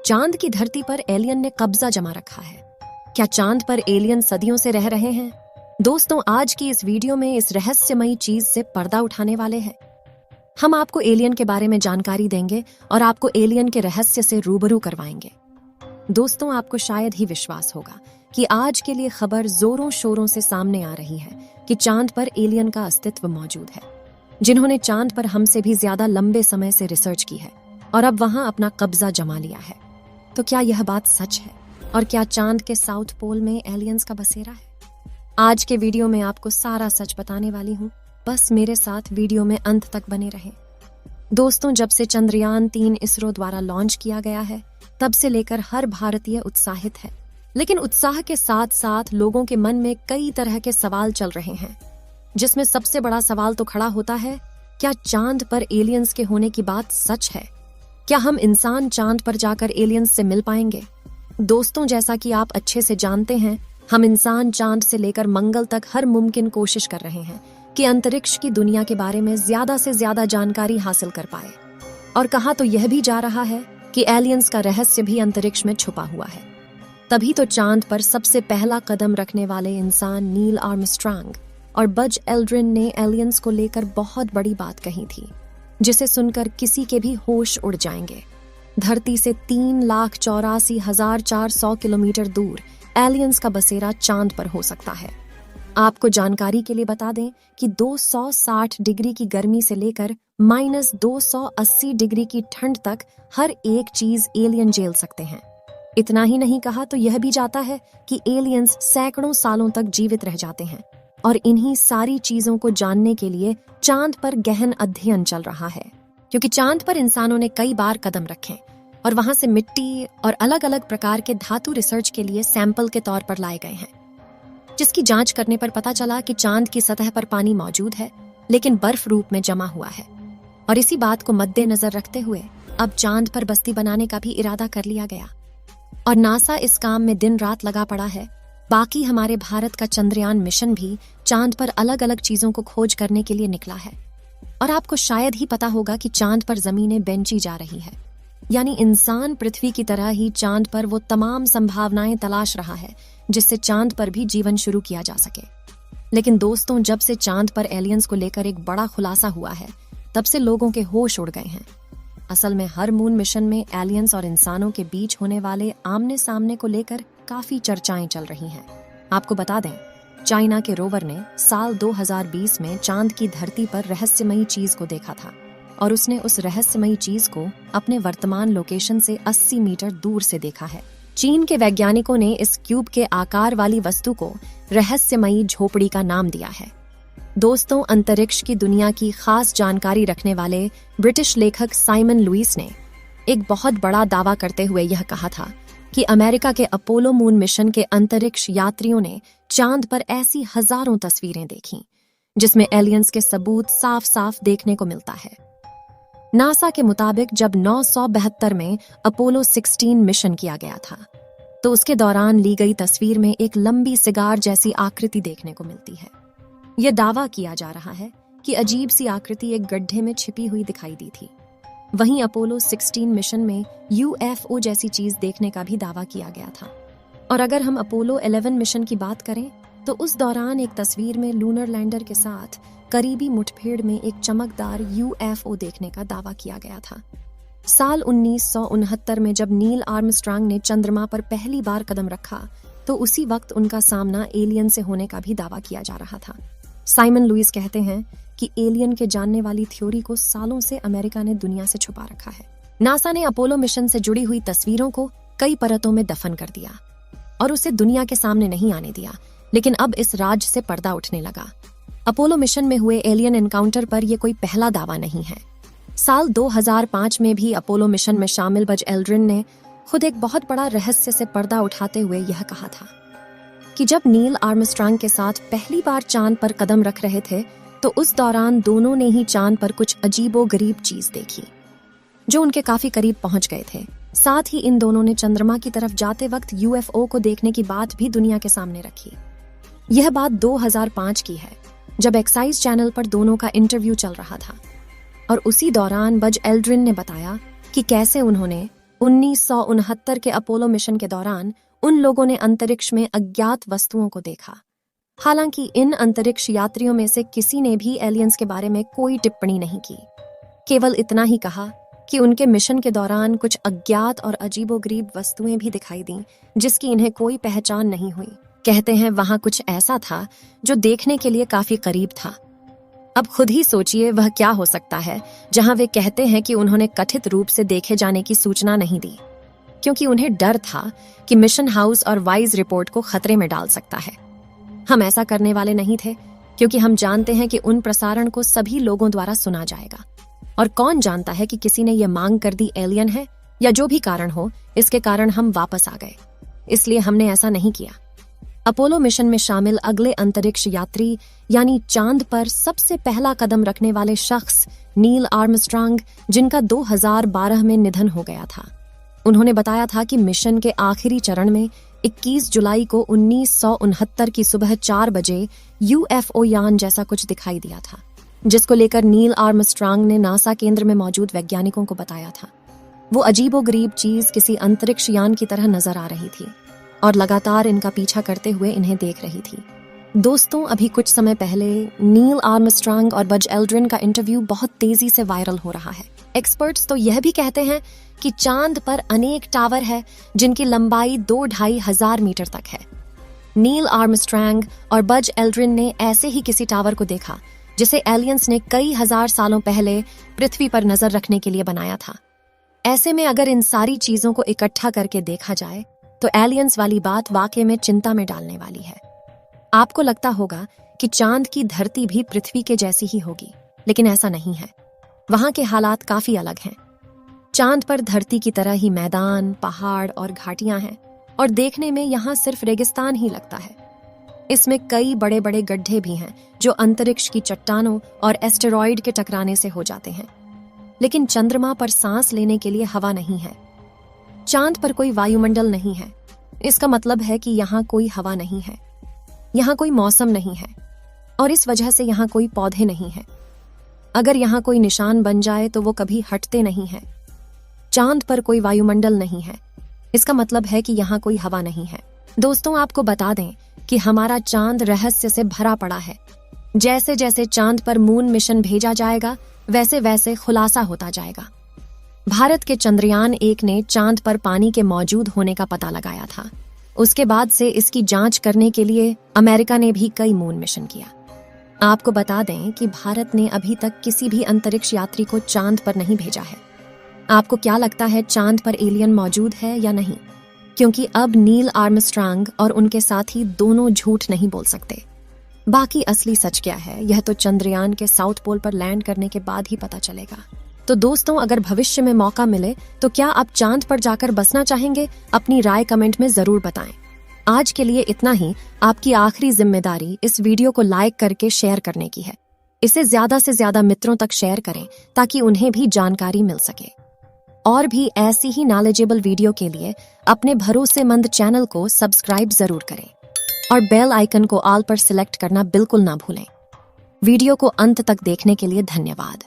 चांद की धरती पर एलियन ने कब्जा जमा रखा है। क्या चांद पर एलियन सदियों से रह रहे हैं? दोस्तों, आज की इस वीडियो में इस रहस्यमयी चीज से पर्दा उठाने वाले हैं। हम आपको एलियन के बारे में जानकारी देंगे और आपको एलियन के रहस्य से रूबरू करवाएंगे। दोस्तों, आपको शायद ही विश्वास होगा कि आज के लिए खबर जोरों शोरों से सामने आ रही है कि चांद पर एलियन का अस्तित्व मौजूद है, जिन्होंने चांद पर हमसे भी ज्यादा लंबे समय से रिसर्च की है और अब वहां अपना कब्जा जमा लिया है। तो क्या यह बात सच है? और क्या चांद के साउथ पोल में एलियंस का बसेरा है? आज के वीडियो में आपको सारा सच बताने वाली हूँ। बस मेरे साथ वीडियो में अंत तक बने रहें। दोस्तों, जब से चंद्रयान 3 इसरो द्वारा लॉन्च किया गया है, तब से लेकर हर भारतीय उत्साहित है। लेकिन उत्साह के साथ साथ लोगों के मन में कई तरह के सवाल चल रहे हैं, जिसमें सबसे बड़ा सवाल तो खड़ा होता है, क्या चांद पर एलियंस के होने की बात सच है? क्या हम इंसान चांद पर जाकर एलियंस से मिल पाएंगे? दोस्तों, जैसा कि आप अच्छे से जानते हैं, हम इंसान चांद से लेकर मंगल तक हर मुमकिन कोशिश कर रहे हैं कि अंतरिक्ष की दुनिया के बारे में ज्यादा से ज्यादा जानकारी हासिल कर पाए। और कहा तो यह भी जा रहा है कि एलियंस का रहस्य भी अंतरिक्ष में छुपा हुआ है। तभी तो चांद पर सबसे पहला कदम रखने वाले इंसान नील आर्मस्ट्रांग और बज एल्ड्रिन ने एलियंस को लेकर बहुत बड़ी बात कही थी, जिसे सुनकर किसी के भी होश उड़ जाएंगे। धरती से 3,84,400 किलोमीटर दूर एलियंस का बसेरा चांद पर हो सकता है। आपको जानकारी के लिए बता दें कि 260 डिग्री की गर्मी से लेकर -280 डिग्री की ठंड तक हर एक चीज एलियन झेल सकते हैं। इतना ही नहीं, कहा तो यह भी जाता है कि एलियंस सैकड़ों सालों तक जीवित रह जाते हैं। और इन्हीं सारी चीजों को जानने के लिए चांद पर गहन अध्ययन चल रहा है, क्योंकि चांद पर इंसानों ने कई बार कदम रखे और वहां से मिट्टी और अलग अलग प्रकार के धातु रिसर्च के लिए सैंपल के तौर पर लाए गए हैं, जिसकी जांच करने पर पता चला कि चांद की सतह पर पानी मौजूद है, लेकिन बर्फ रूप में जमा हुआ है। और इसी बात को मद्देनजर रखते हुए अब चांद पर बस्ती बनाने का भी इरादा कर लिया गया और नासा इस काम में दिन रात लगा पड़ा है। बाकी हमारे भारत का चंद्रयान मिशन भी चांद पर अलग अलग चीजों को खोज करने के लिए निकला है। और आपको शायद ही पता होगा कि चांद पर जमीनें बेंची जा रही है, यानी इंसान पृथ्वी की तरह ही चांद पर वो तमाम संभावनाएं तलाश रहा है जिससे चांद पर भी जीवन शुरू किया जा सके। लेकिन दोस्तों, जब से चांद पर एलियंस को लेकर एक बड़ा खुलासा हुआ है, तब से लोगों के होश उड़ गए हैं। असल में हर मून मिशन में एलियंस और इंसानों के बीच होने वाले आमने सामने को लेकर काफी चर्चाएं चल रही हैं। आपको बता दें, चाइना के रोवर ने साल 2020 में चांद की धरती पर रहस्यमयी चीज को देखा था और उसने उस रहस्यमयी चीज को अपने वर्तमान लोकेशन से 80 मीटर दूर से देखा है। चीन के वैज्ञानिकों ने इस क्यूब के आकार वाली वस्तु को रहस्यमयी झोपड़ी का नाम दिया है। दोस्तों, अंतरिक्ष की दुनिया की खास जानकारी रखने वाले ब्रिटिश लेखक साइमन लुइस ने एक बहुत बड़ा दावा करते हुए यह कहा था कि अमेरिका के अपोलो मून मिशन के अंतरिक्ष यात्रियों ने चांद पर ऐसी हजारों तस्वीरें देखीं, जिसमें एलियंस के सबूत साफ साफ देखने को मिलता है। नासा के मुताबिक जब 972 में अपोलो 16 मिशन किया गया था, तो उसके दौरान ली गई तस्वीर में एक लंबी सिगार जैसी आकृति देखने को मिलती है। यह दावा किया जा रहा है कि अजीब सी आकृति एक गड्ढे में छिपी हुई दिखाई दी थी। वहीं अपोलो 16 मिशन में UFO जैसी चीज देखने का भी दावा किया गया था। और अगर हम अपोलो 11 मिशन की बात करें, तो उस दौरान एक तस्वीर में लूनर लैंडर के साथ करीबी मुठभेड़ में एक चमकदार UFO देखने का दावा किया गया था। साल 1969 में जब नील आर्मस्ट्रांग ने चंद्रमा पर पहली बार कदम रखा, तो उसी वक्त उनका सामना एलियन से होने का भी दावा किया जा रहा था। साइमन लुइस कहते हैं कि एलियन के जानने वाली थ्योरी को सालों से अमेरिका ने दुनिया से छुपा रखा है। नासा ने अपोलो मिशन से जुड़ी हुई तस्वीरों को कई परतों में दफन कर दिया और उसे दुनिया के सामने नहीं आने दिया, लेकिन अब इस राज से पर्दा उठने लगा। अपोलो मिशन में हुए एलियन एनकाउंटर पर यह कोई पहला दावा नहीं है। साल 2005 में भी अपोलो मिशन में शामिल बज एल्ड्रिन ने खुद एक बहुत बड़ा रहस्य से पर्दा उठाते हुए यह कहा था कि जब नील आर्मस्ट्रांग के साथ पहली बार चांद पर कदम रख रहे थे, तो उस दौरान दोनों ने ही चांद पर कुछ अजीबोगरीब चीज देखी, जो उनके काफी करीब पहुंच गए थे। साथ ही इन दोनों ने चंद्रमा की तरफ जाते वक्त UFO को देखने की बात भी दुनिया के सामने रखी। यह बात 2005 की है, जब एक्साइज चैनल पर दोनों का इंटरव्यू चल रहा था। और उसी दौरान बज एल्ड्रिन ने बताया कि कैसे उन्होंने 1969 के अपोलो मिशन के दौरान उन लोगों ने अंतरिक्ष में अज्ञात वस्तुओं को देखा। हालांकि इन अंतरिक्ष यात्रियों में से किसी ने भी एलियंस के बारे में कोई टिप्पणी नहीं की, केवल इतना ही कहा कि उनके मिशन के दौरान कुछ अज्ञात और अजीबोगरीब वस्तुएं भी दिखाई दी जिसकी इन्हें कोई पहचान नहीं हुई। कहते हैं वहां कुछ ऐसा था जो देखने के लिए काफी करीब था। अब खुद ही सोचिए वह क्या हो सकता है जहां वे कहते हैं कि उन्होंने कथित रूप से देखे जाने की सूचना नहीं दी, क्योंकि उन्हें डर था कि मिशन हाउस और वाइज रिपोर्ट को खतरे में डाल सकता है। हम ऐसा करने वाले नहीं थे, क्योंकि हम जानते हैं कि उन प्रसारण को सभी लोगों द्वारा सुना जाएगा, और कौन जानता है कि किसी ने यह मांग कर दी एलियन है, या जो भी कारण हो इसके कारण हम वापस आ गए। इसलिए हमने ऐसा नहीं किया। अपोलो मिशन में शामिल अगले अंतरिक्ष यात्री यानी चांद पर सबसे पहला कदम रखने वाले शख्स नील आर्मस्ट्रांग, जिनका 2012 में निधन हो गया था, उन्होंने बताया था कि मिशन के आखिरी चरण में 21 जुलाई को 1969 की सुबह 4 बजे यूएफओ यान जैसा कुछ दिखाई दिया था, जिसको लेकर नील आर्मस्ट्रांग ने नासा केंद्र में मौजूद वैज्ञानिकों को बताया था। वो अजीबोगरीब चीज किसी अंतरिक्ष यान की तरह नजर आ रही थी और लगातार इनका पीछा करते हुए इन्हें देख रही थी। दोस्तों, अभी कुछ समय पहले नील आर्मस्ट्रांग और बज एल्ड्रिन का इंटरव्यू बहुत तेजी से वायरल हो रहा है। एक्सपर्ट्स तो यह भी कहते हैं कि चांद पर अनेक टावर है जिनकी लंबाई 2-2.5 हजार मीटर तक है। नील आर्मस्ट्रांग और बज एल्ड्रिन ने ऐसे ही किसी टावर को देखा जिसे एलियंस ने कई हजार सालों पहले पृथ्वी पर नजर रखने के लिए बनाया था। ऐसे में अगर इन सारी चीजों को इकट्ठा करके देखा जाए तो एलियंस वाली बात वाकई में चिंता में डालने वाली है। आपको लगता होगा कि चांद की धरती भी पृथ्वी के जैसी ही होगी, लेकिन ऐसा नहीं है। वहां के हालात काफी अलग हैं। चांद पर धरती की तरह ही मैदान, पहाड़ और घाटियां हैं, और देखने में यहाँ सिर्फ रेगिस्तान ही लगता है। इसमें कई बड़े बड़े गड्ढे भी हैं जो अंतरिक्ष की चट्टानों और एस्टेरॉयड के टकराने से हो जाते हैं। लेकिन चंद्रमा पर सांस लेने के लिए हवा नहीं है। चांद पर कोई वायुमंडल नहीं है। इसका मतलब है कि यहाँ कोई हवा नहीं है, यहाँ कोई मौसम नहीं है, और इस वजह से यहाँ कोई पौधे नहीं है। अगर यहाँ कोई निशान बन जाए तो वो कभी हटते नहीं है। चांद पर कोई वायुमंडल नहीं है, इसका मतलब है कि यहाँ कोई हवा नहीं है। दोस्तों, आपको बता दें कि हमारा चांद रहस्य से भरा पड़ा है। जैसे जैसे चांद पर मून मिशन भेजा जाएगा वैसे वैसे खुलासा होता जाएगा। भारत के चंद्रयान 1 ने चांद पर पानी के मौजूद होने का पता लगाया था। उसके बाद से इसकी जांच करने के लिए अमेरिका ने भी कई मून मिशन किया। आपको बता दें कि भारत ने अभी तक किसी भी अंतरिक्ष यात्री को चांद पर नहीं भेजा है। आपको क्या लगता है, चांद पर एलियन मौजूद है या नहीं? क्योंकि अब नील आर्मस्ट्रांग और उनके साथी दोनों झूठ नहीं बोल सकते। बाकी असली सच क्या है, यह तो चंद्रयान के साउथ पोल पर लैंड करने के बाद ही पता चलेगा। तो दोस्तों, अगर भविष्य में मौका मिले तो क्या आप चांद पर जाकर बसना चाहेंगे? अपनी राय कमेंट में जरूर बताएं। आज के लिए इतना ही। आपकी आखिरी जिम्मेदारी इस वीडियो को लाइक करके शेयर करने की है। इसे ज्यादा से ज्यादा मित्रों तक शेयर करें ताकि उन्हें भी जानकारी मिल सके। और भी ऐसी ही नॉलेजेबल वीडियो के लिए अपने भरोसेमंद चैनल को सब्सक्राइब जरूर करें और बेल आइकन को ऑल पर सिलेक्ट करना बिल्कुल ना भूलें। वीडियो को अंत तक देखने के लिए धन्यवाद।